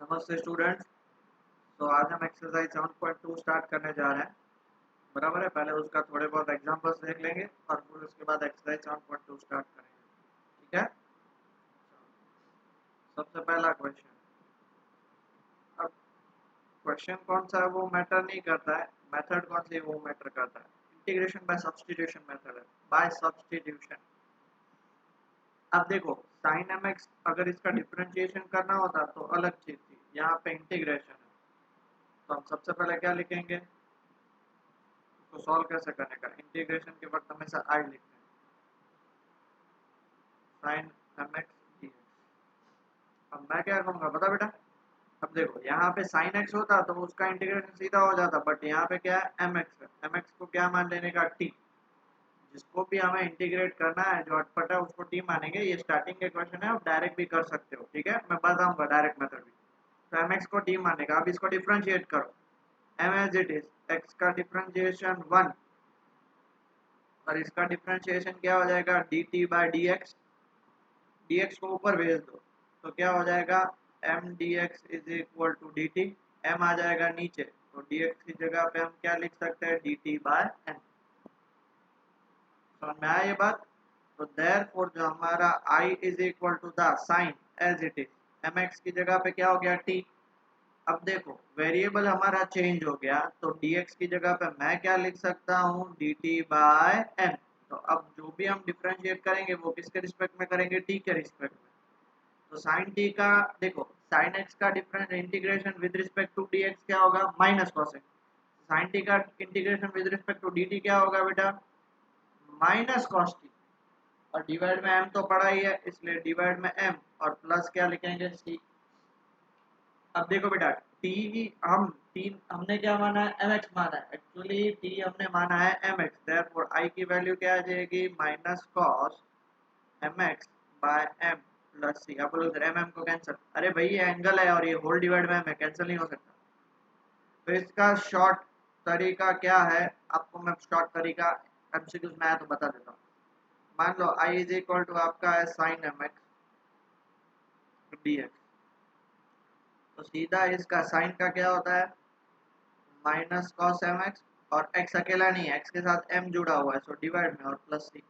नमस्ते स्टूडेंट्स। तो आज हम एक्सरसाइज 7.2 स्टार्ट करने जा रहे हैं। बराबर है। पहले उसका थोड़े बहुत एग्जांपल्स देख लेंगे और फिर उसके बाद एक्सरसाइज 7.2 स्टार्ट करेंगे। ठीक है। सबसे पहला क्वेश्चन। अब क्वेश्चन कौन सा है वो मैटर नहीं करता है, मेथड कौन सी है वो मैटर करता है। इंटीग्रेशन बाय सब्स्टिट्यूशन मेथड है, बाय सब्स्टिट्यूशन। अब देखो, साइन एम एक्स अगर इसका डिफरेंशिएशन करना होता तो अलग चीज थी, यहाँ पे इंटीग्रेशन है। तो हम सबसे पहले क्या लिखेंगे, तो सॉल्व कैसे करने का। इंटीग्रेशन के वक्त हमेशा आई लिखना है, sine m x d x. अब मैं क्या करूँगा पता बेटा। अब देखो यहाँ पे साइन एक्स होता तो उसका इंटीग्रेशन सीधा हो जाता, बट यहाँ पे क्या है, एम एक्स है। एम एक्स को क्या मान लेने का, टी। जिसको भी हमें इंटीग्रेट करना है, जो अटपट है उसको टी मानेंगे। ये स्टार्टिंग के क्वेश्चन है, आप डायरेक्ट भी कर सकते हो। ठीक है, मैं बताऊंगा डायरेक्ट मेथड भी। तो एम एक्स को टी मानेगा। अब इसको डिफ्रेंशिएट करो, m as it is, x का डिफ्रेंशिएशन 1 और इसका डिफ्रेंशिएशन क्या हो जाएगा, d t by d x. D x को ऊपर भेज दो तो क्या हो जाएगा, m d x is equal to d t. M आ जाएगा नीचे, तो डी एक्स की जगह पे हम क्या लिख सकते हैं, डी टी बाय एम। समझ में आया ये बात। तो देयरफॉर जो हमारा i is equal to the sine as it is, m x की जगह पे क्या हो गया, t। अब देखो वेरिएबल हमारा चेंज हो गया, तो dx की जगह पे मैं क्या लिख सकता हूँ, dt बाय m। तो अब जो भी हम डिफरेंशिएट करेंगे वो किसके रिस्पेक्ट में करेंगे, t के रिस्पेक्ट में। तो साइन t का देखो, साइन x का difference integration with respect to dx क्या होगा, minus cos x। Sine t का integration with respect to dt क्या होगा बेटा, माइनस कॉस t। और डिवाइड में m तो पड़ा ही है, इसलिए डिवाइड में m और प्लस क्या लिखेंगे, c। अब देखो बेटा, t ही हम t हमने क्या माना है, mx माना है। एक्चुअली t हमने माना है mx, देयरफॉर i की वैल्यू क्या आ जाएगी, minus cos mx by m plus c। अब बोलो mm को कैंसिल, अरे भाई ये एंगल है और ये होल डिवाइड में m है, कैंसिल नहीं हो सकता। तो इसका शॉर्ट तरीका क्या है, आपको मैं शॉर्ट तरीका एमसीक्यूज में आया तो बता देता हूँ। मान लो i इज इक्वल टू आपका है साइन mx dx। तो सीधा इसका साइन का क्या होता है, माइनस कॉस एम एक्स। और x अकेला नहीं है, x के साथ m जुड़ा हुआ है, सो डिवाइड में और प्लस c।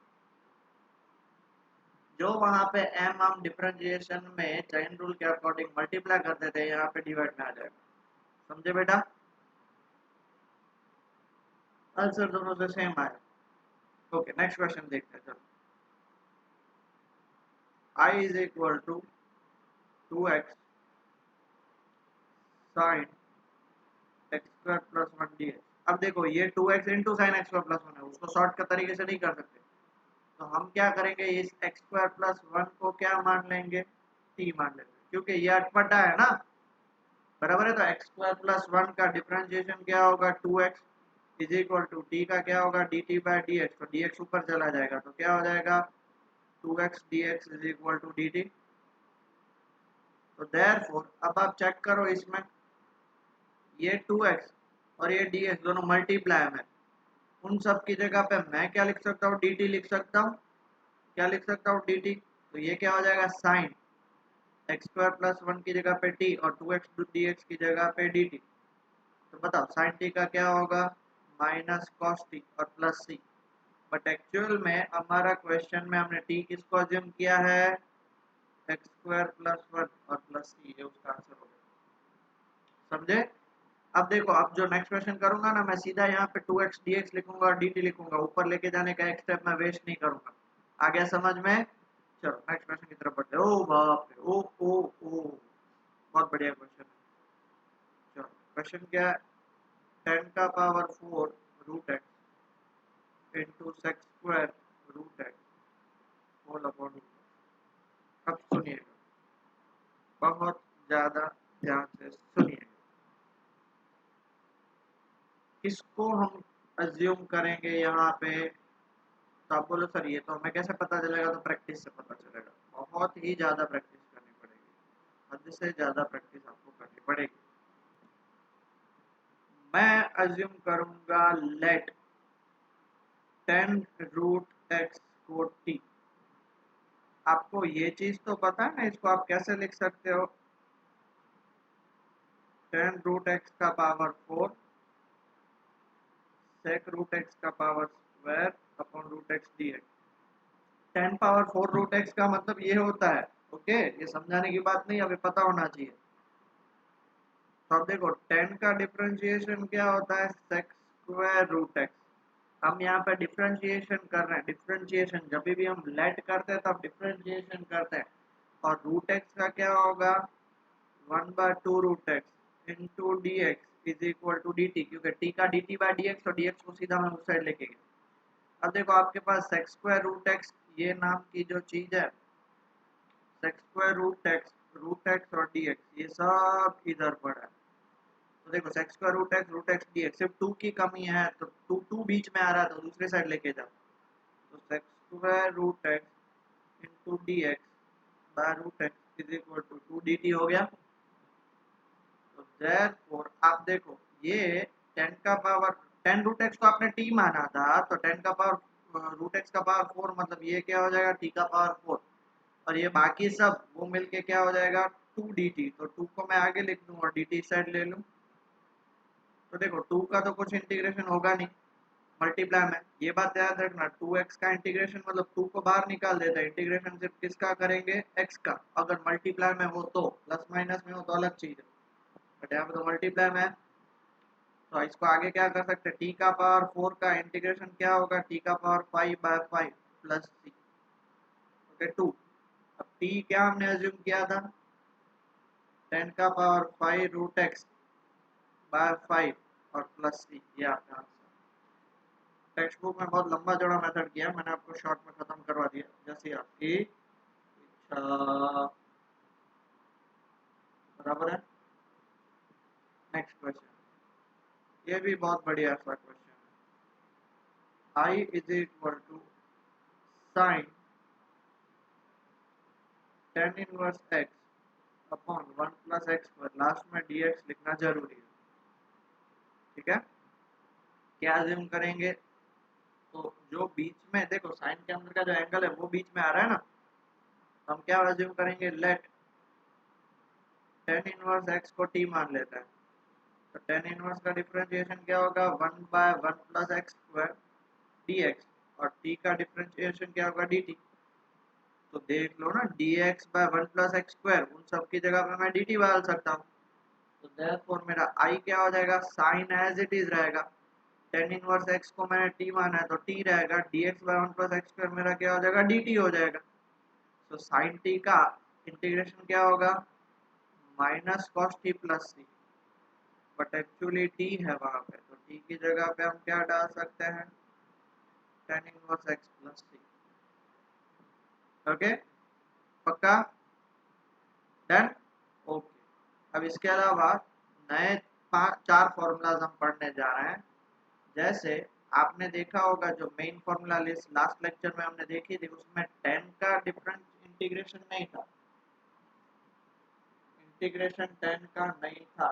जो वहां पे m हम डिफरेंशिएशन में चेन रूल के अकॉर्डिंग मल्टीप्लाई करते थे, यहाँ पे डिवाइड में आ जाएगा। समझे बेटा, आंसर दोनों से सेम आए। ओके, नेक्स्ट क्वेश्चन देखते हैं। चलो, i is equal to 2x sine x square plus 1 dx। अब देखो ये 2x into sine x square plus 1 है, उसको शॉर्ट के तरीके से नहीं कर सकते। तो हम क्या करेंगे, इस एक्स स्क्वायर प्लस 1 को क्या मान लेंगे, t मान लेंगे, क्योंकि ये अटपटा है ना। बराबर है। तो एक्स स्क्वायर प्लस 1 का डिफरेंशिएशन क्या होगा, 2x is equal to T का क्या होगा, d t by d x. तो डी एक्स ऊपर चला जाएगा तो क्या हो जाएगा, 2x dx is equal to d t. तो देयरफॉर अब आप चेक करो, इसमें ये 2x और ये dx दोनों मल्टीप्लाई में, उन सब की जगह पे मैं क्या लिख सकता हूँ, dt लिख सकता हूँ। क्या लिख सकता हूँ, dt। तो ये क्या हो जाएगा, साइन एक्स स्क्वायर प्लस 1 की जगह पे t और 2x dx की जगह पे dt। तो बताओ साइन t का क्या होगा, माइनस कॉस t और प्लस c। बट एक्चुअल में हमारा क्वेश्चन में हमने t किसको अज्यूम किया है, एक्स स्क्वायर प्लस 1 और प्लस c, ये उसका आंसर हो गया। समझे। अब देखो, अब जो नेक्स्ट क्वेश्चन करूंगा ना, मैं सीधा यहाँ पे 2x dx लिखूंगा और dt लिखूंगा, ऊपर लेके जाने का एक स्टेप मैं वेस्ट नहीं करूंगा। आ गया समझ में। चलो नेक्स्ट क्वेश्चन की तरफ बढ़ते हैं। ओ बाप रे, ओ बहुत बढ़िया क्वेश्चन है। चलो क्वेश्चन क्या है, 10 का power 4 root x into sec square root x whole upon root. अब सुनिएगा, बहुत ज्यादा ध्यान से सुनिएगा। किसको हम अज्यूम करेंगे यहाँ पे, तो आप बोलो सर ये तो हमें कैसे पता चलेगा, तो प्रैक्टिस से पता चलेगा। बहुत ही ज़्यादा प्रैक्टिस करनी पड़ेगी, हद से ज़्यादा प्रैक्टिस आपको करनी पड़ेगी। मैं अज्यूम करूंगा लेट 10 रूट एक्स को टी। आपको ये चीज़ तो पता है ना, इसको आप कैसे लिख सकते हो, 10 रूट एक्स का पावर 4 सेक रूट एक्स का power square upon root x d x. 10 power 4 root x का मतलब ये होता है, ओके, ये समझाने की बात नहीं, अभी पता होना चाहिए। तो अब देखो 10 का डिफरेंशिएशन क्या होता है, सेक स्क्वायर रूट एक्स। हम यहाँ पे डिफरेंशिएशन कर रहे हैं, डिफरेंशिएशन जब भी हम लेट करते हैं तब डिफरेंशिएशन करते हैं। और रूट एक्स का क्या होगा, 1/2 root x into d x is equal to d t, क्योंकि टी का d t by d x और डी एक्स को सीधा मैं उस साइड लेके गया। अब देखो आपके पास सेक्स स्क्वायर रूट एक्स ये नाम की जो चीज है, सेक्स स्क्वायर रूट एक्स और डी एक्स ये सब इधर पड़ा है। तो देखो sec square root x d x सिर्फ 2 की कमी है, तो 2 बीच में आ रहा है तो दूसरे साइड लेके जाओ। तो sec square root x into d x by root x is equal to 2 d t हो गया। तो देयरफॉर आप देखो ये 10 का पावर 10 रूट एक्स को आपने टी माना था, तो 10 का पावर रूट एक्स का पावर 4 मतलब ये क्या हो जाएगा, टी का पावर 4। और ये बाकी सब वो मिलके क्या हो जाएगा, 2 डी टी। तो 2 को मैं आगे लिख दूँ और डी टी साइड ले लूँ। तो देखो 2 का तो कुछ इंटीग्रेशन होगा नहीं, मल्टीप्लाई में। ये बात याद रखना, 2x का इंटीग्रेशन मतलब 2 को बाहर निकाल देता है, इंटीग्रेशन सिर्फ किसका करेंगे, x का। अगर मल्टीप्लाई में हो तो, प्लस माइनस में हो तो अलग चीज है, बट यहाँ पे तो मल्टीप्लाई में है। तो इसको आगे क्या कर सकते हैं, t का पावर 4 का इंटीग्रेशन क्या होगा, t का पावर 5/5 प्लस c, ओके 2। अब t क्या हमने अज्यूम किया था, 10 का पावर 5 रूट एक्स बाय 5 और प्लस c, ये आपका आंसर। टेक्स्ट बुक में बहुत लंबा चौड़ा मेथड किया, मैंने आपको शॉर्ट में खत्म करवा दिया, जैसे आपकी इच्छा। बराबर है। नेक्स्ट क्वेश्चन, ये भी बहुत बढ़िया सा क्वेश्चन है। I is equal to sine 10 inverse x upon 1 plus x पर लास्ट में डी एक्स लिखना जरूरी है, ठीक है। क्या अज्यूम करेंगे, तो जो बीच में देखो साइन के अंदर का जो एंगल है वो बीच में आ रहा है ना, तो हम क्या अज्यूम करेंगे, लेट 10 इनवर्स एक्स को टी मान लेते हैं। तो 10 इनवर्स का डिफरेंशिएशन क्या होगा, 1/1 plus x square d x, और टी का डिफरेंशिएशन क्या होगा, डी टी। तो देख लो ना, dx/1 प्लस एक्स स्क्वायर, उन सब की जगह पे मैं dt डाल सकता हूँ। तो देयरफॉर मेरा i क्या हो जाएगा, साइन एज इट इज रहेगा। 10 इनवर्स x को मैंने t माना है तो t रहेगा, dx/1 प्लस एक्स स्क्वायर मेरा क्या हो जाएगा, dt हो जाएगा। तो साइन t का इंटीग्रेशन क्या होगा, minus cos t plus c, but actually t है वहां पे, तो t की जगह पे हम क्या डाल सकते हैं, 10 इनवर्स x प्लस सी। ओके, पक्का, डन, ओके। अब इसके अलावा नए 4 फॉर्मूलाज हम पढ़ने जा रहे हैं। जैसे आपने देखा होगा जो main formula list last lecture में हमने देखी थी, उसमें 10 का डिफरेंट इंटीग्रेशन नहीं था, इंटीग्रेशन 10 का नहीं था,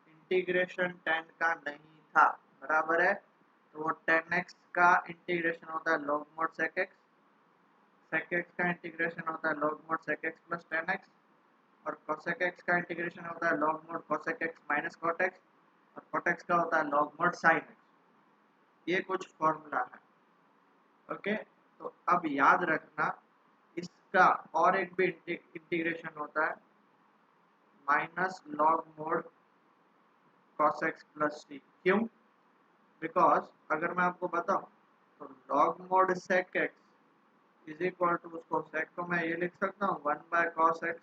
इंटीग्रेशन 10 का नहीं था, बराबर है। तो वो 10x का इंटीग्रेशन होता है log mod sec x, sec x का इंटीग्रेशन होता है log mod sec x plus 10x, और cosec x का इंटीग्रेशन होता है log mod cosec x minus cot x, और cot x का होता है log mod sin x। ये कुछ फॉर्मूला है, ओके। तो अब याद रखना, इसका और एक भी इंटीग्रेशन होता है minus log mod cos x plus t। क्यों, बिकॉज अगर मैं आपको बताऊं तो log mod sec x is equal to, उसको sec को मैं ये लिख सकता हूँ 1/cos x,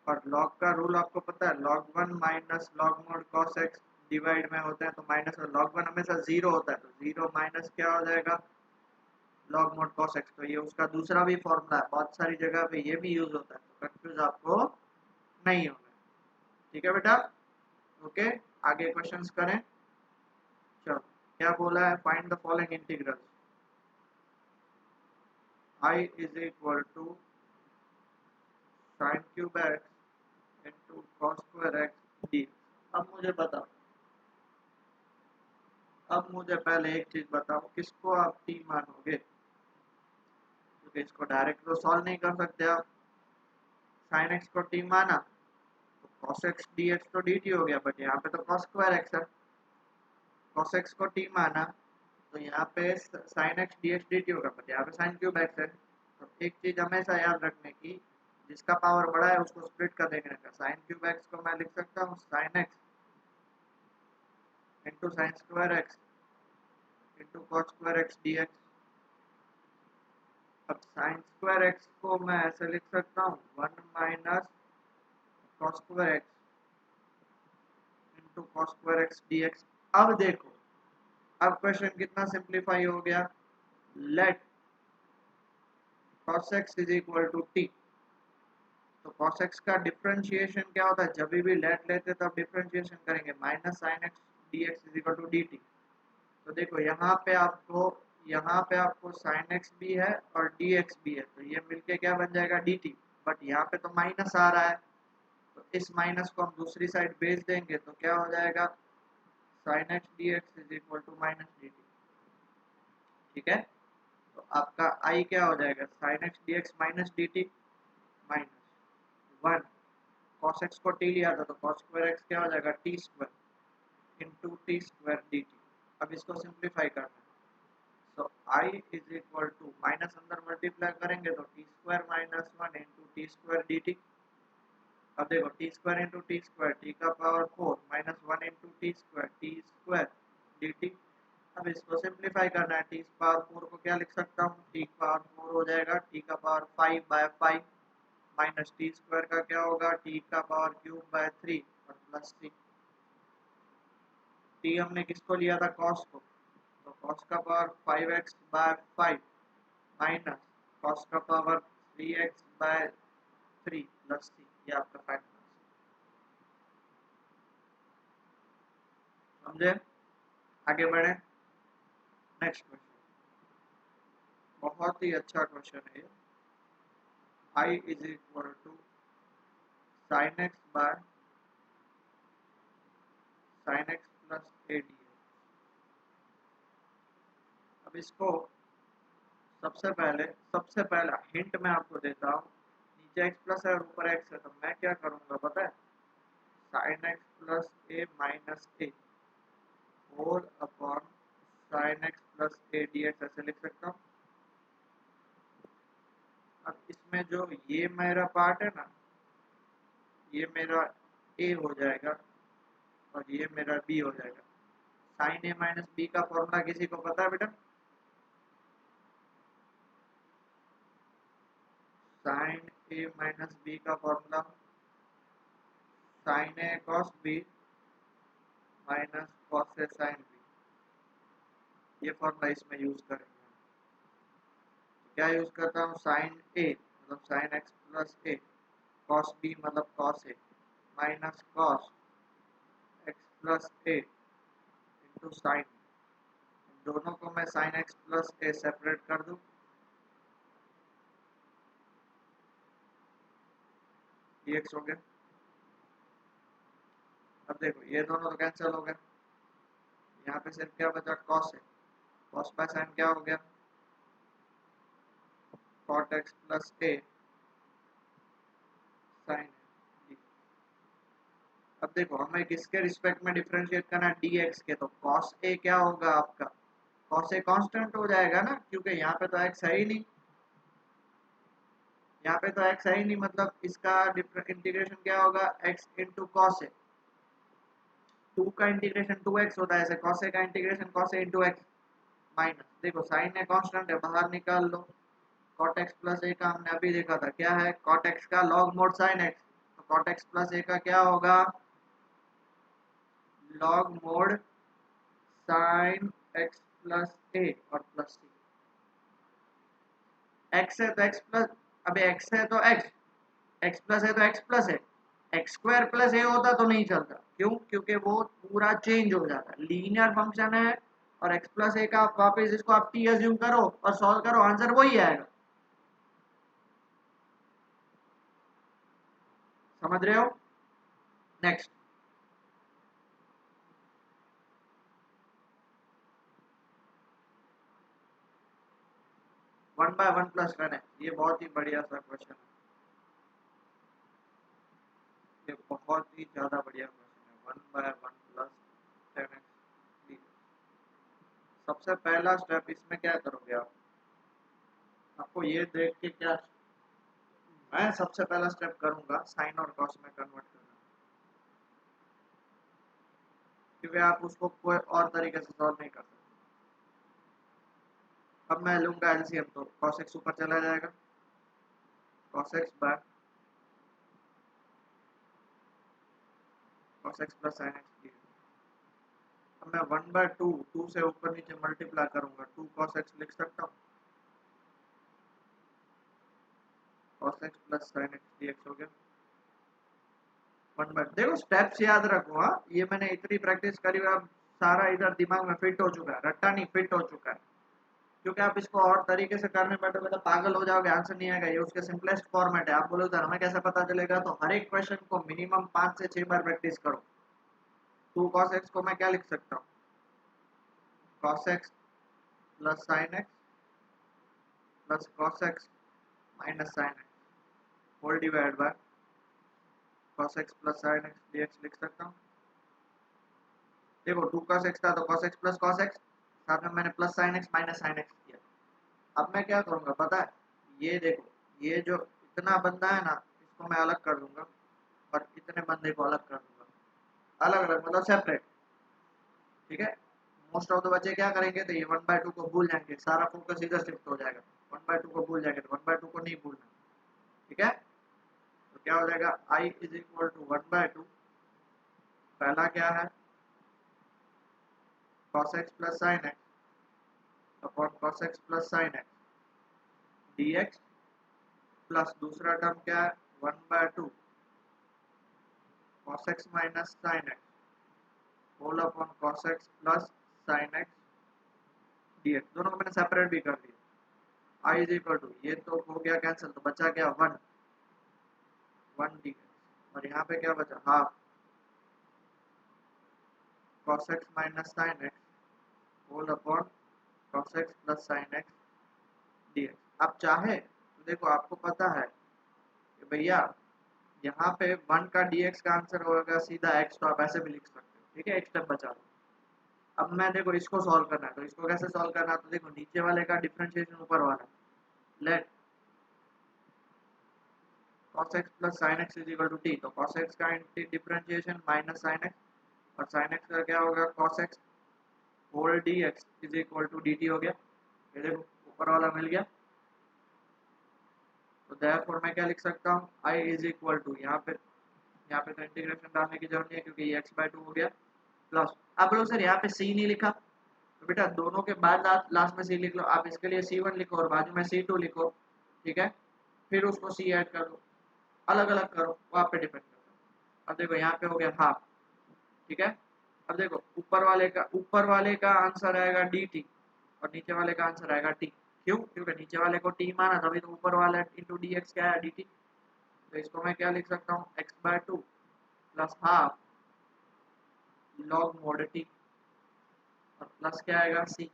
और log का रूल आपको पता है, log 1 minus log mod cos x divide में होते हैं तो माइनस, और log 1 हमेशा 0 होता है, तो 0 माइनस क्या हो जाएगा, log mod cos x। तो ये उसका दूसरा भी फॉर्मूला है, बहुत सारी जगह पे ये भी यूज होता है, तो कंफ्यूज आपको नहीं होना, ठीक है बेटा, ओके। आगे क्वेश्चंस करें, चलो क्या बोला है, find the following integrals. I is equal to sin cube x into cos square x d. अब मुझे पहले एक चीज बताओ, किसको आप t मानोगे, क्योंकि इसको डायरेक्ट तो सॉल्व नहीं कर सकते आप। sin x को t माना, तो cos x dx तो dt हो गया, बट यहाँ पे तो cos स्क्वायर x है, cos x को t माना तो यहाँ पे sin x dx dt होगा, बट यहाँ पे sin क्यूब x है। तो एक चीज हमेशा याद रखने की, जिसका पावर बड़ा है उसको स्प्लिट कर देने का। sin क्यूब x को मैं लिख सकता हूँ sin x into sine square x into cos square x dx। अब sin स्क्वायर x को मैं ऐसे लिख सकता हूँ 1 minus cos square x into cos square x dx। अब देखो, अब क्वेश्चन कितना सिंप्लीफाई हो गया। Let cos x is equal to t। तो cos x का डिफरेंशिएशन क्या होता है, जब भी लेट लेते तब डिफरेंशिएशन करेंगे, minus sin x dx is equal to dt। तो देखो यहाँ पे आपको sin x भी है और dx भी है, तो ये मिलके क्या बन जाएगा dt। बट यहाँ पे तो माइनस आ रहा है, तो इस माइनस को हम दूसरी साइड भेज देंगे तो क्या हो जाएगा, sin x dx is equal to minus dt। ठीक है, तो आपका i क्या हो जाएगा, sin x dx minus dt minus 1 cos x को t लिया था तो cos स्क्वायर x क्या हो जाएगा t square into t square dt। अब इसको सिंप्लीफाई करना है, तो i is equal to minus अंदर मल्टीप्लाई करेंगे तो t square minus 1 into t square dt। अब देखो t square into t square t का power 4 minus 1 into t square dt। अब इसको सिंप्लीफाई करना है, टी पावर 4 को क्या लिख सकता हूँ, टी पावर 4 हो जाएगा टी का power 5 by 5 minus t square का क्या होगा, टी का पावर क्यूब बाय 3 और प्लस टी। टी हमने किसको लिया था, कॉस को, तो कॉस का power 5x by 5 minus cos का power 3x by 3 plus t. ये आपका फाइनल समझे। आगे बढ़े, नेक्स्ट क्वेश्चन, बहुत ही अच्छा क्वेश्चन है। i is equal to sin x by sin x plus a dx। अब इसको सबसे पहला हिंट मैं आपको देता हूँ, नीचे x प्लस है और ऊपर x है, तो मैं क्या करूँगा पता है, sin x plus a minus a whole upon sin x plus a dx ऐसे लिख सकता हूँ। अब इसमें जो ये मेरा पार्ट है ना, ये मेरा a हो जाएगा और ये मेरा b हो जाएगा। sin a माइनस b का फॉर्मूला किसी को पता है बेटा, sin a माइनस b का formula sin a cos b minus cos a sin b, ये फॉर्मूला इसमें यूज करेंगे। क्या यूज करता हूँ, sin a मतलब sin x plus a, cos b मतलब cos a minus cos x plus a into sin। दोनों को मैं sin x plus a separate कर दूं, dx हो गया। अब देखो ये दोनों तो कैंसिल हो गए, यहाँ पे सिर्फ क्या बचा, cos है, cos बाय sin क्या हो गया, cot x plus a sin। अब देखो हमें किसके रिस्पेक्ट में डिफरेंशिएट करना है, dx के, तो cos a क्या होगा आपका, cos a कांस्टेंट हो जाएगा ना, क्योंकि यहाँ पे तो x है ही नहीं, यहाँ पे तो x है ही नहीं, मतलब इसका इंटीग्रेशन क्या होगा, x इंटू कॉस ए। 2 का इंटीग्रेशन 2x होता है, ऐसे cos a का integration cos a into x minus, देखो साइन ए कांस्टेंट है बाहर निकाल लो, cot x प्लस a का हमने अभी देखा था क्या है, cot x का log मोड sin x, तो cot x प्लस a का क्या होगा, log mode sin x plus a और प्लस c। x है तो x प्लस, अबे x है तो x प्लस है तो x प्लस है, एक्स स्क्वायर प्लस ए होता तो नहीं चलता, क्यों, क्योंकि वो पूरा चेंज हो जाता है, लीनियर फंक्शन है। और x प्लस ए का वापस इसको आप t अज्यूम करो और सॉल्व करो, आंसर वही आएगा। समझ रहे हो, next, one by one plus one है, ये बहुत ही बढ़िया सा क्वेश्चन है, ये बहुत ही ज़्यादा बढ़िया क्वेश्चन है। 1/1 प्लस 10x। सबसे पहला स्टेप इसमें क्या करोगे आप? आपको ये देख के क्या, मैं सबसे पहला स्टेप करूंगा साइन और कॉस में कन्वर्ट करना, क्योंकि आप उसको कोई और तरीके से सॉल्व नहीं कर सकते। अब मैं लूंगा एलसीएम, तो cos x ऊपर चला जाएगा, cos x by cos x plus sin x। अब मैं 1/2 2 से ऊपर नीचे मल्टीप्लाई करूंगा, 2 cos x लिख सकता हूँ, cos x plus sin x dx हो गया 1/, देखो स्टेप्स याद रखो। हाँ, ये मैंने इतनी प्रैक्टिस करी हुई, अब सारा इधर दिमाग में फिट हो चुका है, रट्टा नहीं फिट हो चुका है। क्योंकि आप इसको और तरीके से करने बैठोगे तो पागल हो जाओगे, आंसर नहीं आएगा। ये उसके सिंपलेस्ट फॉर्मेट है। आप बोलोगे हमें कैसे पता चलेगा? तो हर एक क्वेश्चन को मिनिमम 5 से 6 बार प्रैक्टिस करो। 2 cos x को मैं क्या लिख सकता हूँ? cos x plus sin x plus cos x minus sin x whole divide by cos x plus sin x dx लिख सकता हूँ। देखो 2 cos x था तो cos x plus cos x, साथ में मैंने plus sin x minus sin x किया। अब मैं क्या करूंगा पता है? ये देखो, ये जो इतना बंदा है ना, इसको मैं अलग कर दूंगा और इतने बंदे को अलग कर दूंगा, अलग अलग मतलब सेपरेट। ठीक है, मोस्ट ऑफ द बच्चे क्या करेंगे, तो ये 1/2 को भूल जाएंगे, सारा फोकस इधर शिफ्ट हो जाएगा। 1/2 को भूल जाएंगे तो 1/2 को नहीं भूलना। ठीक है, तो क्या हो जाएगा, i इज इक्वल टू 1/2, पहला क्या है cos x plus sin x upon cos x plus sin x dx, plus दूसरा टर्म क्या है 1/2 cos x minus sin x whole upon cos x plus sin x dx। दोनों को मैंने separate भी कर दिया। i इज इक्वल टू, ये तो हो गया कैंसिल, तो बचा क्या 1 dx, और यहाँ पे क्या बचा half cos x minus sin x whole upon cos x plus sin x dx। अब चाहे तो देखो, आपको पता है कि भैया यहाँ पे 1 का dx का आंसर होगा सीधा x, तो आप ऐसे भी लिख सकते हो। ठीक है, एक स्टेप बचा लो। अब मैं देखो इसको सॉल्व करना है, तो इसको कैसे सॉल्व करना है? तो देखो नीचे वाले का डिफरेंशिएशन ऊपर वाला, let cos x plus sin x is equal to t, तो cos x का डिफरेंशिएशन माइनस sin x, और sin x का क्या होगा cos x whole dx is equal to dt हो गया। ये देखो ऊपर वाला मिल गया, तो देयरफॉर मैं क्या लिख सकता हूँ, i इज इक्वल टू, यहाँ पे तो इंटीग्रेशन डालने की जरूरत नहीं है क्योंकि ये x/2 हो गया, प्लस आप लोग सर यहाँ पे c नहीं लिखा, तो बेटा दोनों के बाद लास्ट में c लिख लो। आप इसके लिए c1 लिखो और बाजू में c2 लिखो। ठीक है, फिर उसको c ऐड कर दो, अलग अलग करो, वो आप पे डिपेंड करता है। अब देखो यहाँ पे हो गया हाफ। ठीक है, अब देखो ऊपर वाले का आंसर आएगा dt और नीचे वाले का आंसर आएगा t। क्यों? क्योंकि नीचे वाले को t माना, तभी तो ऊपर वाला इंटू dx क्या है dt। तो इसको मैं क्या लिख सकता हूँ, x/2 plus half log mode T, और प्लस क्या आएगा c।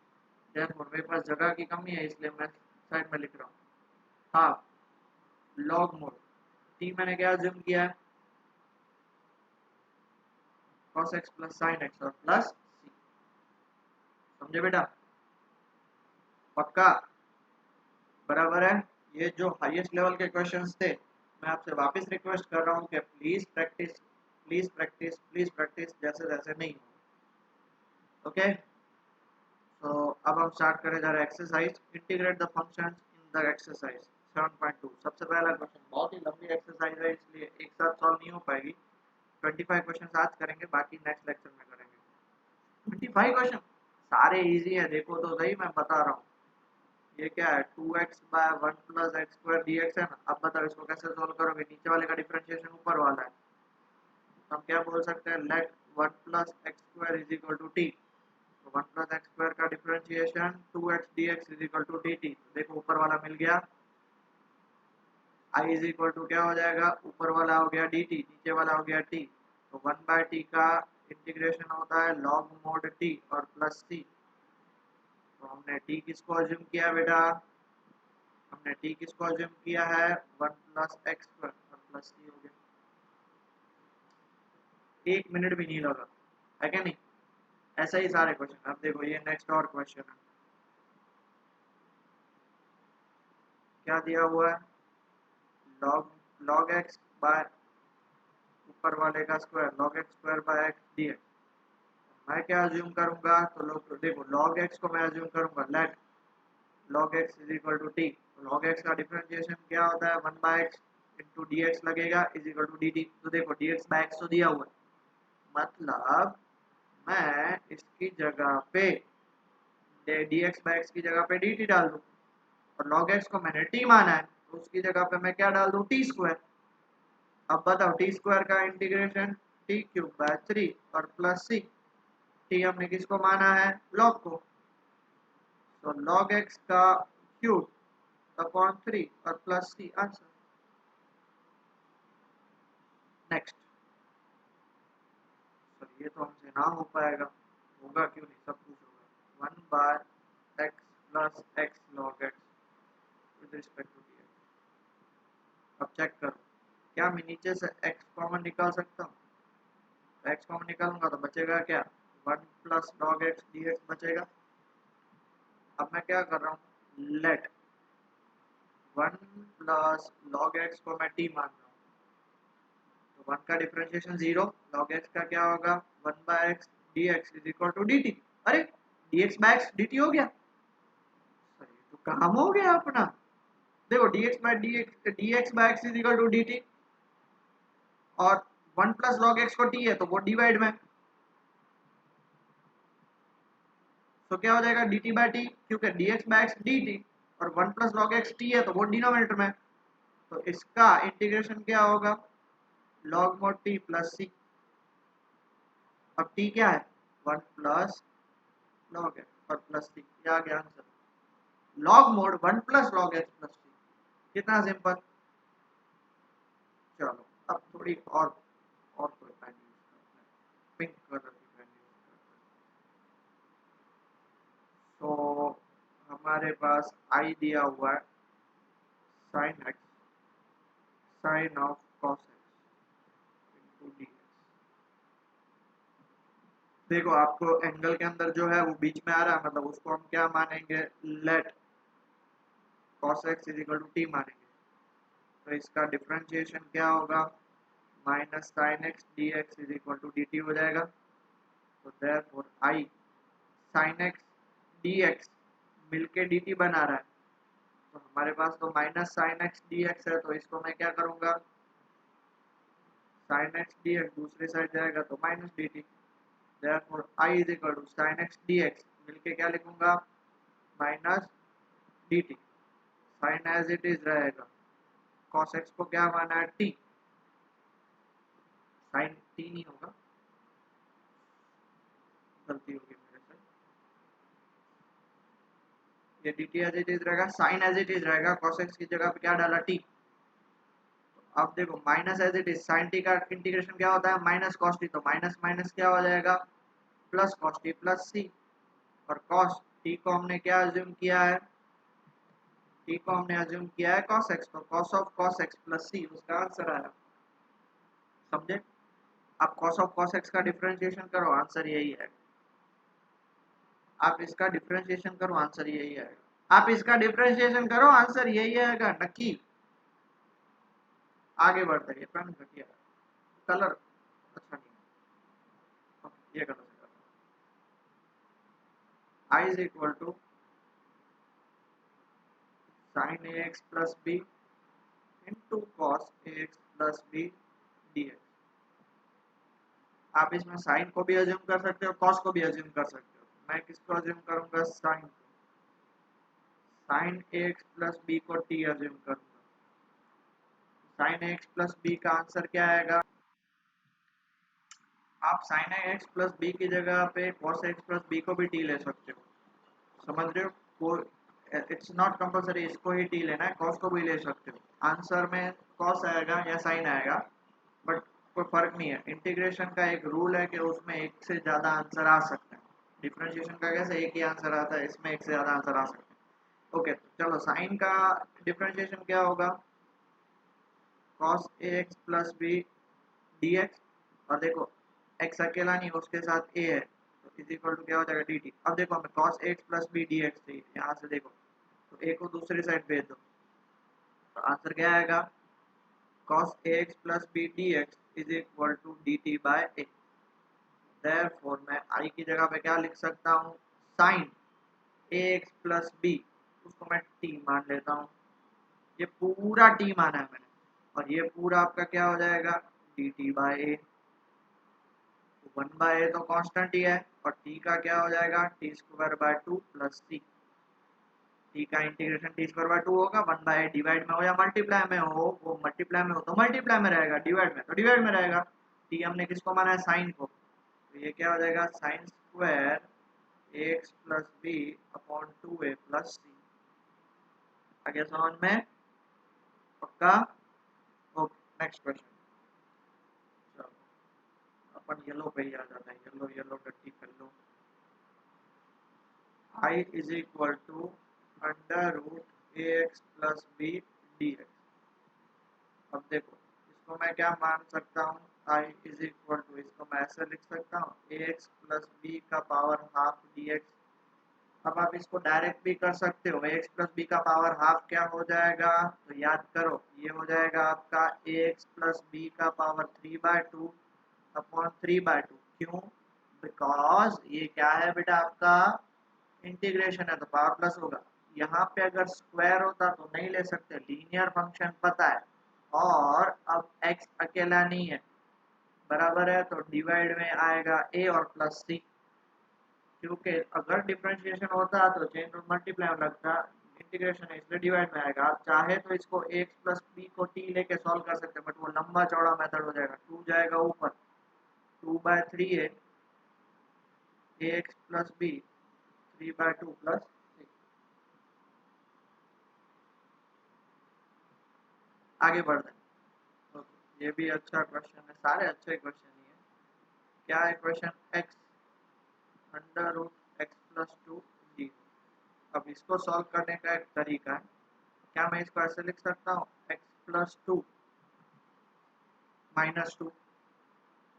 देयरफॉर मेरे पास जगह की कमी है, इसलिए मैं साइड में लिख रहा हूँ हाफ लॉग मोड टी, मैंने क्या अज्यूम किया है cos x plus sin x और प्लस c। समझे बेटा? पक्का? बराबर है। ये जो हाईएस्ट लेवल के क्वेश्चंस थे, मैं आपसे वापस रिक्वेस्ट कर रहा हूँ कि please practice, please practice, please practice, जैसे जैसे नहीं हो। ओके, तो अब हम स्टार्ट करें जा रहे हैं exercise, integrate the functions in the exercise 7.2। सबसे पहला क्वेश्चन बहुत ही लंबी एक्सरसाइज है, इसलिए एक साथ सॉल्व नहीं हो पाएगी। 25 क्वेश्चन आज करेंगे, बाकी नेक्स्ट लेक्चर में करेंगे। 25 क्वेश्चन सारे इजी है, देखो तो सही, मैं बता रहा हूँ। ये क्या है 2x by 1 plus x square dx है ना। अब बताओ इसको कैसे सोल्व करोगे? नीचे वाले का डिफरेंशिएशन ऊपर वाला है, तो हम क्या बोल सकते हैं, let 1 plus x square is equal to t. तो 1 प्लस एक्स स्क्वायर का differentiation 2x dx is equal to dt। देखो ऊपर वाला मिल गया, i इज इक्वल टू क्या हो जाएगा, ऊपर वाला हो गया dt, नीचे वाला हो गया t। तो 1/t का इंटीग्रेशन होता है log mod t और प्लस c। तो हमने t किसको अज्यूम किया बेटा? हमने t किसको अज्यूम किया है 1 प्लस एक्स स्क्वायर और प्लस c हो गया। 1 मिनट भी नहीं लगा, है क्या नहीं? ऐसा ही सारे क्वेश्चन। अब देखो ये नेक्स्ट और क्वेश्चन है, क्या दिया हुआ है, लॉग लॉग एक्स बाय ऊपर वाले का square, log x square by x d x. मैं क्या अज्यूम करूंगा, तो लोग देखो log x को मैं अज्यूम करूंगा let log x is equal to t. log x का डिफरेंशिएशन क्या होता है, 1 by x into d x लगेगा is equal to d t. तो देखो dx बाय एक्स तो दिया हुआ है, मतलब मैं इसकी जगह पे dx बाय एक्स की जगह पे dt डाल दूं, और log x को मैंने t माना है तो उसकी जगह पे मैं क्या डाल दूं, टी स्क्वायर। अब बताओ टी स्क्वायर का इंटीग्रेशन टी क्यूब बाय 3 और प्लस सी। टी हमने किसको माना है, log को, तो log x का क्यूब अपॉन 3 और plus c answer. Next, sir ये तो हमसे ना हो पाएगा, होगा क्यों नहीं, सब कुछ होगा। 1 by x plus x log x with respect to d. अब चेक करो, क्या मैं नीचे से x कॉमन निकाल सकता हूँ? x कॉमन निकालूंगा तो बचेगा क्या, 1 प्लस log x dx बचेगा। अब मैं क्या कर रहा हूँ, लेट 1 प्लस log x को मैं t मान रहा हूँ, तो 1 का डिफरेंशिएशन 0, log x का क्या होगा, 1 by x dx is equal to dt। अरे dx बाय एक्स dt हो गया, अरे तो काम हो गया अपना। देखो dx by x is equal to dt, और 1 प्लस log x को t है तो वो डिवाइड में, तो क्या हो जाएगा dt बाय टी, क्योंकि dx बाय एक्स dt और 1 प्लस log x t है तो वो डिनोमिनेटर में, तो इसका इंटीग्रेशन क्या होगा, log mod t plus c. अब t क्या है, 1 प्लस log x और प्लस सी, ये आ गया answer. log mod 1 plus log x plus c, कितना सिंपल। चलो अब थोड़ी और कोई पेन यूज करते हैं, पिंक कलर की पेन यूज करते हैं। तो हमारे पास आई दिया हुआ है sin x sin of cos x into dx। देखो आपको एंगल के अंदर जो है वो बीच में आ रहा है, मतलब उसको हम क्या मानेंगे, let cos x is equal to t मानेंगे। तो इसका डिफरेंशिएशन क्या होगा, minus sine x d x is equal to d t हो जाएगा। तो therefore I sine x d x मिलके डी टी बना रहा है, तो हमारे पास तो minus sine x d x है, तो इसको मैं क्या करूंगा, साइन एक्स डी एक्स दूसरी साइड जाएगा तो minus d t. Therefore I is equal to sine x d x मिलके क्या लिखूंगा, minus d t. Sine as it is रहेगा, cos x को क्या माना है, t, साइन t नहीं होगा, गलती होगी मेरे से, ये dt एज इट इज रहेगा, साइन एज इट इज रहेगा, cos x की जगह पे क्या डाला, t। तो अब देखो minus as it is sine t का इंटीग्रेशन क्या होता है, माइनस cos t, तो माइनस माइनस क्या हो जाएगा, plus cos t plus c। और cos t को हमने क्या अज्यूम किया है, t को हमने अज्यूम किया है cos x, तो cos of cos x plus c उसका आंसर आया, समझे। आप cos ऑफ cos x का डिफरेंशिएशन करो, आंसर यही है। आप इसका डिफरेंशिएशन करो, आंसर यही आएगा। आप इसका डिफरेंशिएशन करो, आंसर यही आएगा नक्की। आगे बढ़ते हैं, पेन घटिया कलर अच्छा नहीं है, ये कलर से करते हैं। I is equal to sine a x plus b into cos a x plus b d x. आप इसमें साइन को भी अज्यूम कर सकते हो, कॉस को भी अज्यूम कर सकते हो। मैं किसको अज्यूम करूंगा, साइन को, sign a x plus B को टी अज्यूम करूंगा। Sign a x plus B का आंसर क्या आएगा, आप साइन एक्स प्लस बी की जगह पे कॉस एक्स प्लस बी को भी टी ले सकते हो, समझ रहे हो। वो इट्स नॉट कंपलसरी इसको ही टी लेना है, कॉस को भी ले सकते हो। आंसर में कॉस आएगा या साइन आएगा, बट कोई फर्क नहीं है। इंटीग्रेशन का एक रूल है कि उसमें एक से ज़्यादा आंसर आ सकते हैं। डिफरेंशिएशन का कैसे एक ही आंसर आता है, इसमें एक से ज़्यादा आंसर आ सकते हैं। ओके तो चलो साइन का डिफरेंशिएशन क्या होगा, cos a x plus b d x. और देखो एक्स अकेला नहीं, उसके साथ ए है, तो इज इक्वल टू क्या हो जाएगा dt। अब देखो हमें cos x plus b d x चाहिए, यहाँ से देखो तो ए को दूसरी साइड भेज दो, तो आंसर क्या आएगा cos ax plus b d x is equal to dt by a. Therefore मैं आई की जगह पे क्या लिख सकता हूँ, साइन ax प्लस बी, उसको मैं t मान लेता हूँ, ये पूरा t माना है मैंने, और ये पूरा आपका क्या हो जाएगा dt by a. One by a तो कांस्टेंट ही है, और t का क्या हो जाएगा t square by two plus c. T का integration t square by two होगा, वन बाय डिवाइड में हो या मल्टीप्लाई में हो, वो मल्टीप्लाई में हो तो मल्टीप्लाई में रहेगा, डिवाइड में तो डिवाइड में रहेगा। टी हमने किसको माना है, साइन को, तो ये क्या हो जाएगा sine square x plus b upon two a plus c. आगे समझ में पक्का? Okay next question. चलो अपन येलो पे ही आ जाता है, येलो येलो डट्टी कर लो। I is equal to under root a x plus b d x. अब देखो इसको मैं क्या मान सकता हूँ, I is equal to, इसको मैं ऐसे लिख सकता हूँ ए एक्स प्लस बी का पावर हाफ डी एक्स। अब आप इसको डायरेक्ट भी कर सकते हो, एक्स प्लस बी का पावर हाफ क्या हो जाएगा, तो याद करो ये हो जाएगा आपका ए एक्स प्लस बी का power three by two upon three by to. क्यों? बिकॉज ये क्या है बेटा आपका इंटीग्रेशन है तो पावर प्लस होगा। यहाँ पे अगर स्क्वायर होता तो नहीं ले सकते, लीनियर फंक्शन पता है, और अब x अकेला नहीं है बराबर है, तो डिवाइड में आएगा a और प्लस सी, क्योंकि अगर डिफरेंशिएशन होता तो चेन रूल मल्टीप्लाई में लगता, इंटीग्रेशन है इसलिए डिवाइड में आएगा। आप चाहे तो इसको x प्लस बी को t लेके सॉल्व कर सकते हैं, बट वो लंबा चौड़ा मेथड हो जाएगा, टू जाएगा ऊपर, टू बाय थ्री है a x plus b three by two plus. आगे बढ़ते हैं, तो ये भी अच्छा क्वेश्चन है, सारे अच्छे क्वेश्चन ही है। क्या है question, x under root x plus two d. अब इसको सॉल्व करने का एक तरीका है, क्या मैं इसको ऐसे लिख सकता हूँ x plus to minus to,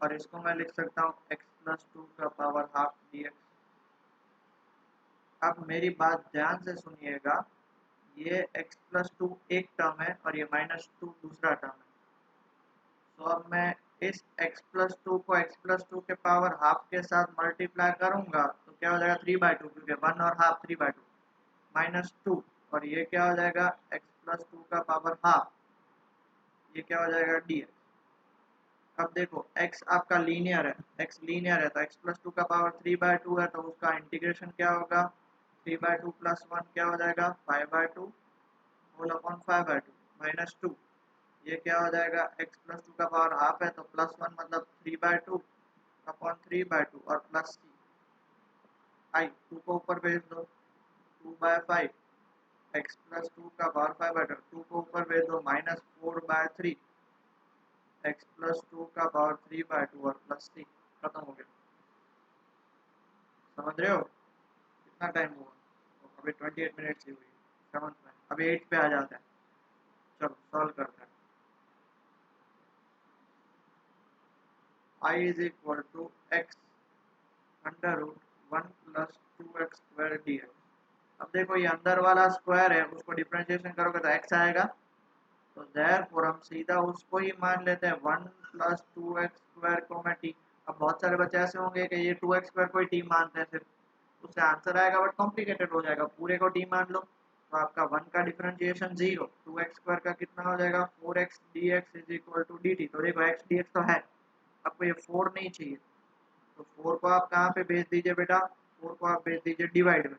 और इसको मैं लिख सकता हूँ एक्स प्लस टू का पावर हाफ डी एक्स। अब मेरी बात ध्यान से सुनिएगा, ये x प्लस टू एक टर्म है और ये माइनस टू दूसरा टर्म है, तो अब मैं इस x प्लस टू को x प्लस टू के पावर हाफ के साथ मल्टीप्लाई करूंगा तो क्या हो जाएगा थ्री बाय टू, क्योंकि वन और half three by two minus to, और ये क्या हो जाएगा x प्लस टू का पावर हाफ, ये क्या हो जाएगा डी एक्स। अब देखो x आपका लीनियर है, x लीनियर है तो x प्लस टू का पावर थ्री बाय टू है, तो उसका इंटीग्रेशन क्या होगा, three by two plus one क्या हो जाएगा five by two whole upon five by two minus two, ये क्या हो जाएगा x प्लस टू का पावर हाफ है तो प्लस वन मतलब three by two upon three by two और प्लस सी। आई टू को ऊपर भेज दो, two by five x plus two का पावर फाइव बाय टू को ऊपर भेज दो minus four by three x plus two का पावर थ्री बाय टू और प्लस सी। खत्म हो गया, समझ रहे हो कितना टाइम हुआ, तो अभी 28 मिनट्स ही हुई, समझ में अभी 8 पे आ जाता है। चलो सॉल्व करते हैं। I is equal to x under root one plus two x square d x. अब देखो ये अंदर वाला स्क्वायर है, उसको डिफरेंशिएशन करोगे तो x आएगा, तो देयरफॉर हम सीधा उसको ही मान लेते हैं one plus two x square को मैं टी। अब बहुत सारे बच्चे ऐसे होंगे कि ये टू एक्स स्क्वायर को ही टी मानते हैं, सिर्फ उससे आंसर आएगा बट कॉम्प्लिकेटेड हो जाएगा, पूरे को टी मान लो, तो आपका वन का differentiation zero, two x square का कितना हो जाएगा four x d x is equal to d t. तो देखो एक्स डी एक्स तो है, आपको ये फोर नहीं चाहिए, तो फोर को आप कहाँ पे भेज दीजिए बेटा, फोर को आप भेज दीजिए डिवाइड में,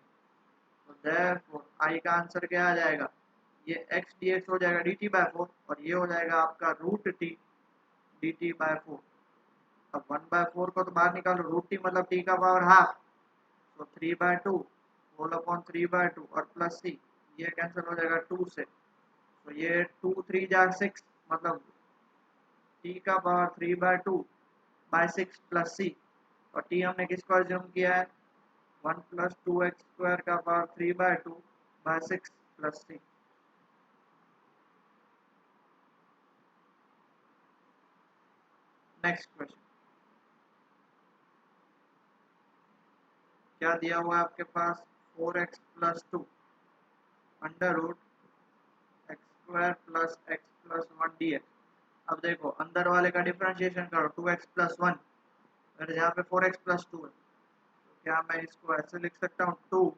तो देयरफॉर आई का आंसर क्या आ जाएगा, ये एक्स डी एक्स हो जाएगा डी टी बाय फोर, और ये हो जाएगा आपका root t d t by four. अब वन बाय फोर को तो बाहर निकालो, रूट टी मतलब टी का पावर हाफ, तो three by two whole upon three by two और प्लस सी, ये कैंसिल हो जाएगा टू से, तो ये टू थ्री जा सिक्स, मतलब टी का power three by two by six plus c, और टी हमने किसको अज्यूम किया है one plus two x square का power three by two by six plus c. Next question, क्या दिया हुआ है आपके पास 4x plus 2 under root x square plus x plus 1 d x. अब देखो अंदर वाले का डिफरेंशिएशन करो 2x प्लस 1, अगर यहाँ पे 4x प्लस 2 है तो क्या मैं इसको ऐसे लिख सकता हूँ 2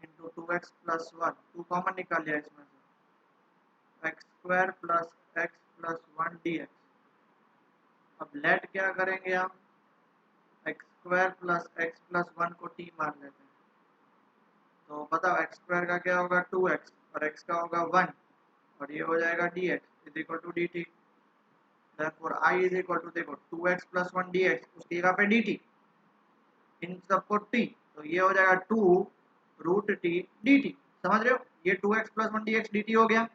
इंटू 2x प्लस 1, 2 कॉमन निकाल लिया इसमें से, x square plus 1 d x. अब लेट क्या करेंगे हम, एक्स स्क्वायर प्लस 1 को t मान लेते हैं, तो बताओ एक्स स्क्वायर का क्या होगा 2x और x का होगा 1 और ये हो जाएगा dx is equal to dt। therefore I is equal to देखो 2x प्लस 1 dx उसकी जगह पे dt, इन सबको t, तो ये हो जाएगा 2 रूट t dt। समझ रहे हो, ये 2x प्लस 1 dx dt हो गया,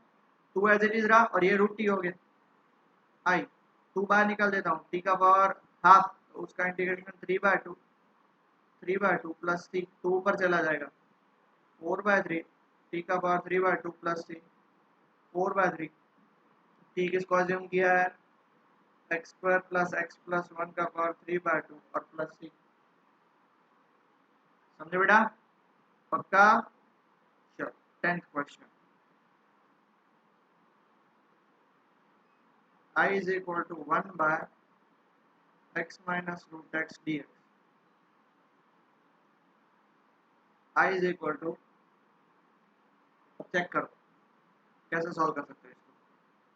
2 एज इट इज रहा और ये रूट t हो गया। I 2 बाहर निकाल देता हूँ, t का पावर हाफ, तो उसका इंटीग्रेशन 3/2 प्लस c, 2 ऊपर चला जाएगा 4/3, t का पावर 3/2 प्लस c 4/3। t किसको अज्यूम किया है, x square plus x plus 1 का पावर 3/2 और प्लस c। समझे बेटा, पक्का? चलो 10th question, I is equal to 1 by x minus root x dx। I is equal to, check करो कैसे सॉल्व कर सकते हो इसको।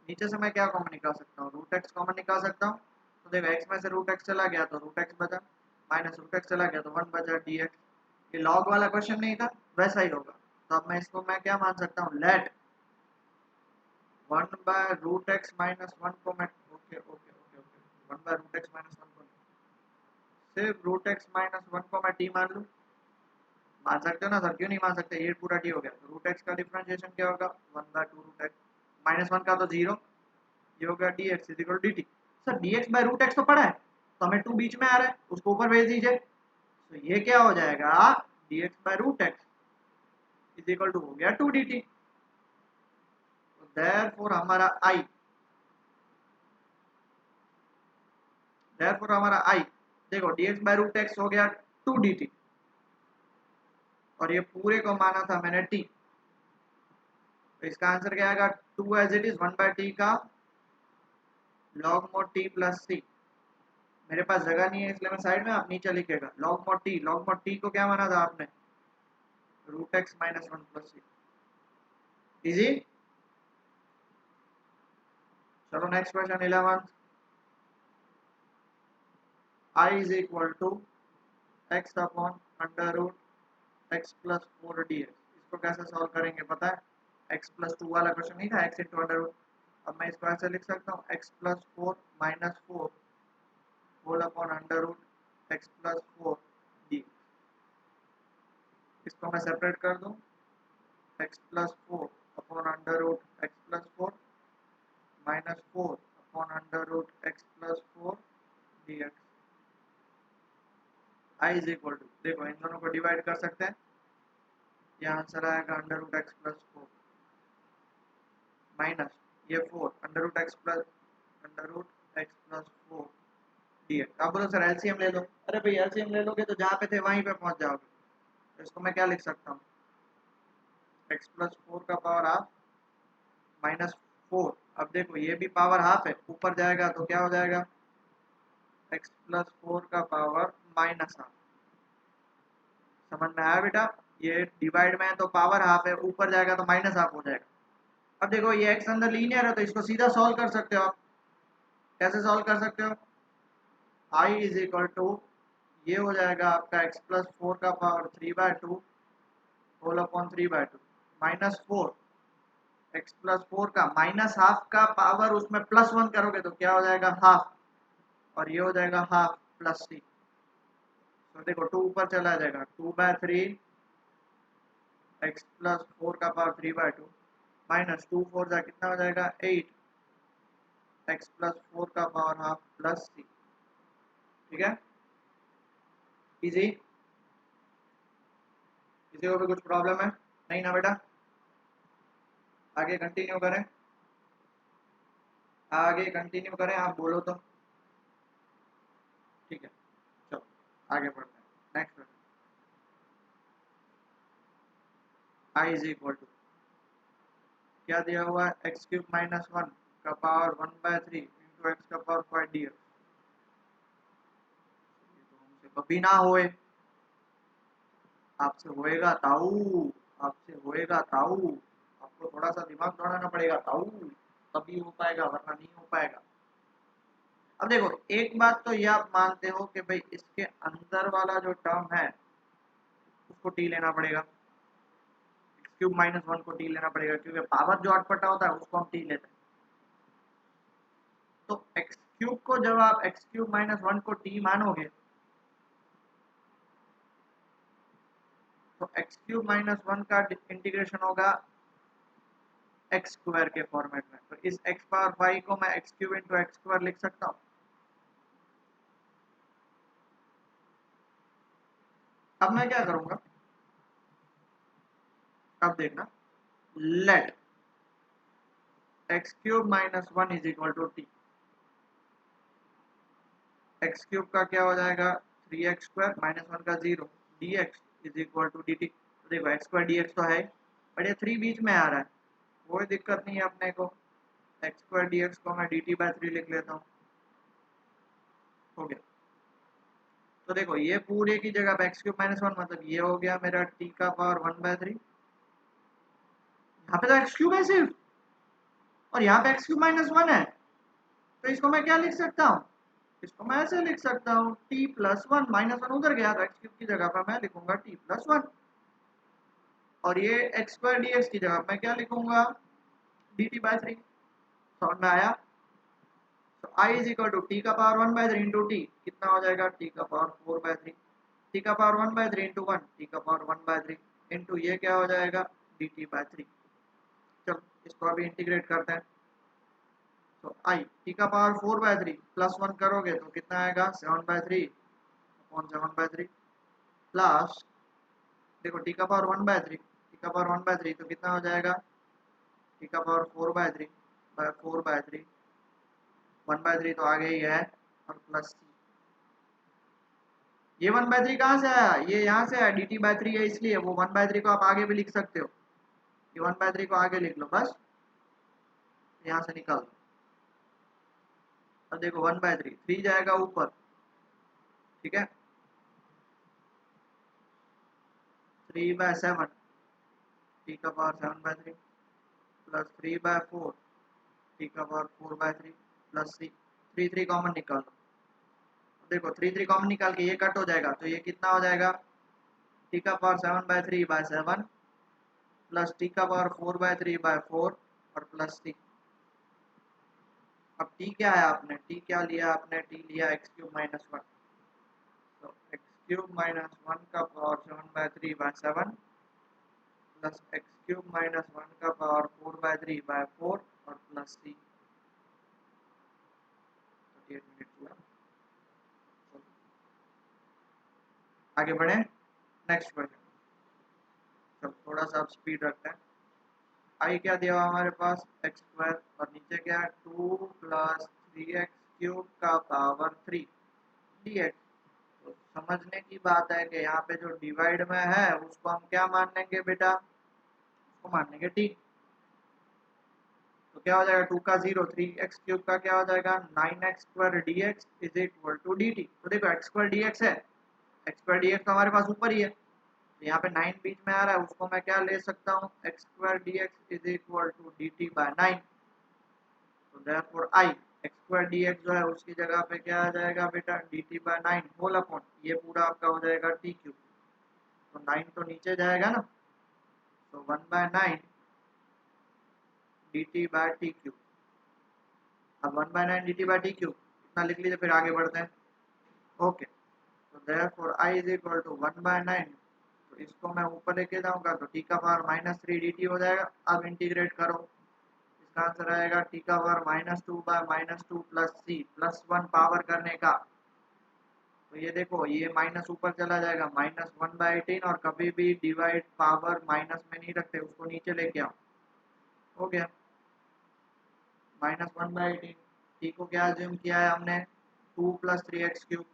नीचे से मैं क्या कॉमन निकाल सकता हूँ, रूट एक्स कॉमन निकाल सकता हूँ, तो देखो एक्स में से रूट एक्स चला गया तो रूट एक्स बचा, माइनस रूट एक्स चला गया तो 1 बचा dx। ये लॉग वाला क्वेश्चन नहीं था, वैसा ही होगा। तो अब मैं इसको मैं क्या मान सकता हूँ, let 1 by root x minus 1 को मैं okay okay okay okay 1 by root x minus 1 को सिर्फ रूट एक्स माइनस 1 को मैं टी मान लूँ, मान सकते हो ना सर, क्यों नहीं मान सकते, ये पूरा टी हो गया। तो रूट एक्स का डिफरेंशिएशन क्या होगा 1/2 रूट एक्स माइनस 1 का तो 0, ये होगा dx is equal to dt। Sir dx by root x तो पढ़ा है, तो हमें 2 बीच में आ रहा है, उसको ऊपर भेज दीजिए, तो ये क्या हो जाएगा dx by root x is equal to हो गया 2 dt। तो देयरफॉर हमारा i देखो dx बाय रूट एक्स हो गया 2 dt और ये पूरे को माना था मैंने t, तो इसका आंसर क्या आएगा 2 एज इट इज 1/t का log mod t plus c। मेरे पास जगह नहीं है इसलिए मैं साइड में, आप नीचे लिखेगा log mod t को क्या माना था आपने, root x minus 1 plus c. Easy. चलो next question 11, I is equal to x upon under root x plus 4 dx। इसको कैसे सॉल्व करेंगे पता है, x प्लस 2 वाला क्वेश्चन नहीं था, x इंटू अंडर रूट। अब मैं इसको ऐसे लिख सकता हूँ x plus 4 minus 4 whole upon under root x plus 4 d. इसको मैं सेपरेट कर दूँ, x plus 4 upon under root x plus 4 minus 4 upon under root x plus 4 dx। I is equal to देखो इन दोनों को डिवाइड कर सकते हैं, यहाँ आंसर आएगा under root x plus 4 minus ये 4 under root x plus 4 dx। आप बोलो सर एलसीएम ले लो, अरे भाई एलसीएम ले लोगे तो जहाँ पे थे वहीं पे पहुंच जाओगे। तो इसको मैं क्या लिख सकता हूँ, एक्स प्लस 4 का पावर हाफ माइनस 4। अब देखो ये भी पावर हाफ है, ऊपर जाएगा तो क्या हो जाएगा एक्स प्लस 4 का पावर माइनस हाफ। समझ में आया बेटा, ये डिवाइड में है तो पावर हाफ है, ऊपर जाएगा तो माइनस हाफ हो जाएगा। अब देखो ये एक्स अंदर लीनियर है तो इसको सीधा सॉल्व कर सकते हो आप। कैसे सॉल्व कर सकते हो, आई इज इक्वल टू ये हो जाएगा आपका एक्स प्लस 4 का power 3/2 whole upon 3/2 minus 4 x plus 4 का माइनस हाफ का पावर उसमें प्लस 1 करोगे तो क्या हो जाएगा हाफ, और ये हो जाएगा हाफ प्लस सी। तो देखो 2 ऊपर चला जाएगा 2/3 एक्स प्लस 4 का पावर 3/2 माइनस 2 4 जा कितना हो जाएगा 8 एक्स प्लस 4 का पावर हाफ प्लस सी। ठीक है, इजी। किसी को भी कुछ प्रॉब्लम है नहीं ना बेटा, आगे कंटिन्यू करें, आगे कंटिन्यू करें, आप बोलो तो ठीक है। चलो आगे बढ़ते हैं। Next I is equal to क्या दिया हुआ है, एक्स क्यूब माइनस वन का पावर 1/3 इंटू एक्स का पावर 5 डी एक्स। हमसे कभी ना होए, आपसे होएगा ताऊ, आपसे होएगा ताऊ, आपको थोड़ा सा दिमाग दौड़ाना पड़ेगा ताऊ, तभी हो पाएगा वरना नहीं हो पाएगा। अब देखो एक बात तो ये आप मानते हो कि भाई इसके अंदर वाला जो टर्म है उसको टी लेना पड़ेगा, एक्स क्यूब माइनस वन को टी लेना पड़ेगा, क्योंकि पावर जो अटपटा होता है उसको हम टी लेते हैं। तो एक्स क्यूब को जब आप एक्स क्यूब माइनस वन को टी मानोगे तो एक्स क्यूब माइनस वन का इंटीग्रेशन होगा एक्स स्क्वायर के फॉर्मेट में। तो इस एक्स पावर 5 को मैं x cube into x square लिख सकता हूँ। अब मैं क्या करूंगा, अब देखना, let x cube minus one is equal to t. X cube का क्या हो जाएगा 3x² माइनस वन का 0 dx is equal to dt। देखो एक्स स्क्वायर dx तो है बट ये 3 बीच में आ रहा है, कोई दिक्कत नहीं है अपने को, एक्स स्क्वायर dx को मैं dt/3 लिख लेता हूँ। हो गया। तो देखो ये पूरे की जगह पे एक्स क्यूब माइनस वन मतलब ये हो गया मेरा टी का पावर 1/3। यहाँ पे तो एक्स क्यूब है सिर्फ और यहाँ पे एक्स क्यूब माइनस वन है, तो इसको मैं क्या लिख सकता हूँ, इसको मैं ऐसे लिख सकता हूँ T plus one, minus one उधर गया तो एक्स क्यूब की जगह पर मैं लिखूंगा टी प्लस वन, और ये एक्स स्क्वायर डी एक्स की जगह मैं क्या लिखूंगा डी टी बाई थ्री। समझ में आया। तो आई इज इक्वल टू टी का पावर 1/3 इंटू टी कितना हो जाएगा टी का पावर 4/3, टी का पावर 1/3 इंटू वन टी का पावर 1/3 इंटू ये क्या हो जाएगा डी टी बाई थ्री। चलो इसको अभी इंटीग्रेट करते हैं। तो आई टी का पावर 4/3 प्लस वन करोगे तो कितना आएगा 7/3 अपॉन 7/3 प्लस देखो टी का पावर 1/3, टी का पावर 1/3 तो कितना हो जाएगा टी का पावर 4/3 बाय 4/3, 1/3 तो आगे ही है और प्लस सी। ये 1/3 कहाँ से आया, ये यहाँ से आया dt/3 है इसलिए, वो 1/3 को आप आगे भी लिख सकते हो, ये 1/3 को आगे लिख लो बस, यहाँ से निकाल दो। और देखो 1/3 3 जाएगा ऊपर, ठीक है 3/7 टी का पावर 7/3 प्लस 3/4 टी का पावर 4/3 प्लस सी। 3 कॉमन निकाल लो, देखो 3 कॉमन निकाल के ये कट हो जाएगा तो ये कितना हो जाएगा टी का पावर 7/3/7 प्लस टी का पावर 4/3/4 और प्लस टी। अब टी क्या है आपने, टी क्या लिया आपने, टी लिया एक्स क्यूब माइनस वन। तो एक्स क्यूब माइनस वन का power 7/3/7 plus x cube minus one का पावर 4/3/4 और प्लस सी। 38 मिनट हुआ, आगे बढ़े नेक्स्ट क्वेश्चन। चलो थोड़ा सा स्पीड रखते हैं। आई क्या दिया हुआ हमारे पास एक्स स्क्वायर और नीचे क्या है 2 प्लस 3x क्यूब का पावर 3 dx। तो समझने की बात है कि यहाँ पे जो डिवाइड में है उसको हम क्या मान लेंगे बेटा, उसको मान लेंगे टी। तो क्या हो जाएगा 2 का 0 3x क्यूब का क्या हो जाएगा 9x² dx is equal to dt। तो देखो x² dx है, x² dx तो हमारे पास ऊपर ही है, तो यहाँ पे 9 बीच में आ रहा है, उसको मैं क्या ले सकता हूँ x² dx is equal to dt/9। तो देयरफॉर आई x² dx जो है उसकी जगह पे क्या आ जाएगा बेटा dt/9 होल अपॉन ये पूरा आपका हो जाएगा t क्यूब। तो 9 तो नीचे जाएगा ना, तो 1/9 dt/t क्यूब। अब 1/9 dt/t क्यूब इतना लिख लीजिए, फिर आगे बढ़ते हैं। ओके, तो therefore i is equal to 1/9, तो इसको मैं ऊपर लेके जाऊंगा तो t का पावर -3 dt हो जाएगा। अब इंटीग्रेट करो, इसका आंसर आएगा t का power -2/-2 plus c plus 1 power करने का। तो ये देखो ये माइनस ऊपर चला जाएगा -1/18, और कभी भी डिवाइड पावर माइनस में नहीं रखते, उसको नीचे लेके आओ। हो गया -1/18। टी को क्या अज्यूम किया है हमने 2 प्लस 3x क्यूब,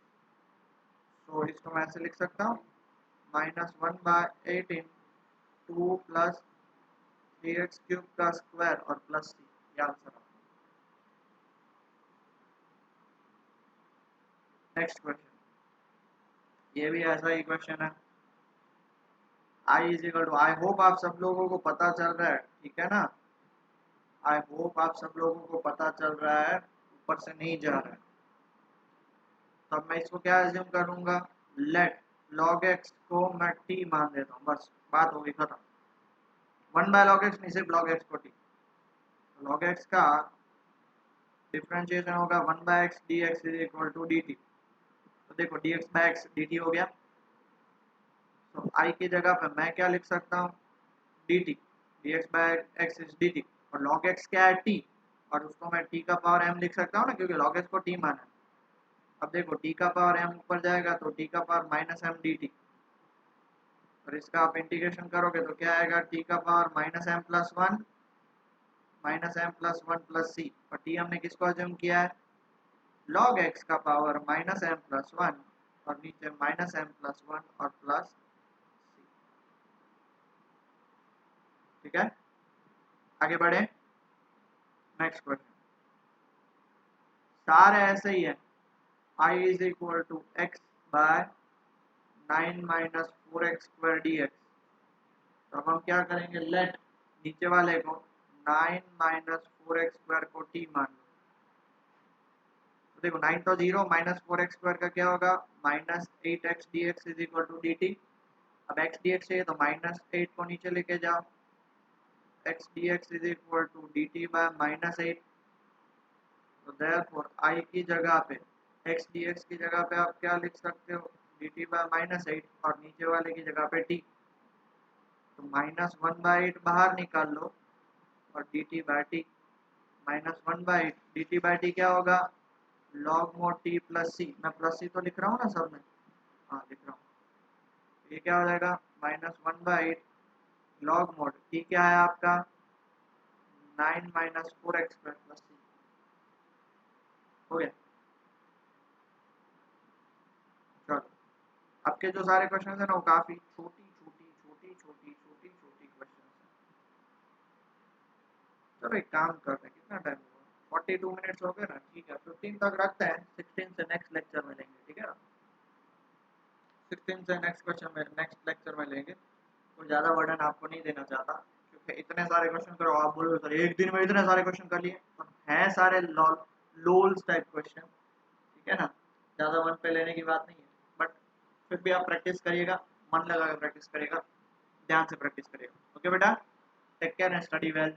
तो इसको मैं ऐसे लिख सकता हूँ -1/8 इन 2 प्लस 3x क्यूब का स्क्वायर और प्लस c, ये आंसर है। नेक्स्ट क्वेश्चन, ये भी ऐसा ही क्वेश्चन है। I is equal to, I hope आप सब लोगों को पता चल रहा है, ठीक है ना? आई होप आप सब लोगों को पता चल रहा है, ऊपर से नहीं जा रहा है। तो अब मैं इसको क्या एज्यूम करूंगा, लेट log x को मैं t मान देता हूँ, बस बात हो गई खत्म। 1/log x नहीं, सिर्फ log x को t। log x का डिफरेंशिएशन होगा 1/x dx is equal to dt। तो देखो dx/x dt हो गया। तो I की जगह पे मैं क्या लिख सकता हूँ, dt, dx/x इज dt। और log x क्या है, t, और उसको मैं t का पावर m लिख सकता हूँ ना, क्योंकि log x को t माना है। अब देखो t का पावर m ऊपर जाएगा तो t का पावर -m dt, और इसका आप इंटीग्रेशन करोगे तो क्या आएगा, t का power -m plus 1 plus c। और t हमने किसको अज्यूम किया है, log x का पावर -m प्लस 1, और नीचे -m प्लस 1 और प्लस c। ठीक है, आगे बढ़े। नेक्स्ट क्वेश्चन, सारे ऐसे ही है। I is equal to x by 9 minus 4x square dx। तो अब हम क्या करेंगे, लेट नीचे वाले को 9 माइनस 4x स्क्वायर को t मान लो। तो देखो 9 तो 0, माइनस 4x स्क्वायर का क्या होगा, -8x dx is equal to dt। अब x dx चाहिए तो -8 को नीचे लेके जाओ, x dx is equal to dt by -8। तो देयरफॉर I की जगह पे x dx की जगह पे आप क्या लिख सकते हो, dt बाय -8, और नीचे वाले की जगह पे t। तो -1/8 बाहर निकाल लो और dt बाय t, -1/8 dt बाय t क्या होगा, log mod t plus c। मैं प्लस c तो लिख रहा हूँ ना सब में, हाँ लिख रहा हूँ। ये क्या हो जाएगा, -1/8 log mod t क्या है आपका, 9 minus 4x square plus c। हो गया। चलो, आपके जो सारे क्वेश्चन है ना वो काफी छोटी क्वेश्चन है। चलो एक काम करते हैं, कितना टाइम हुआ, 42 मिनट्स हो गए ना, ठीक है 15 तक रखते हैं, 16 से नेक्स्ट लेक्चर में लेंगे, ठीक है ना? 16 से नेक्स्ट लेक्चर में लेंगे। कोई ज़्यादा वर्डन आपको नहीं देना चाहता, क्योंकि इतने सारे क्वेश्चन करो, आप बोलोगे सर एक दिन में इतने सारे क्वेश्चन कर लिए, और हैं सारे लोल्स टाइप क्वेश्चन, ठीक है ना? ज़्यादा मन पे लेने की बात नहीं है, बट फिर भी आप प्रैक्टिस करिएगा, मन लगा के प्रैक्टिस करिएगा, ध्यान से प्रैक्टिस करिएगा। ओके बेटा, take care and study well.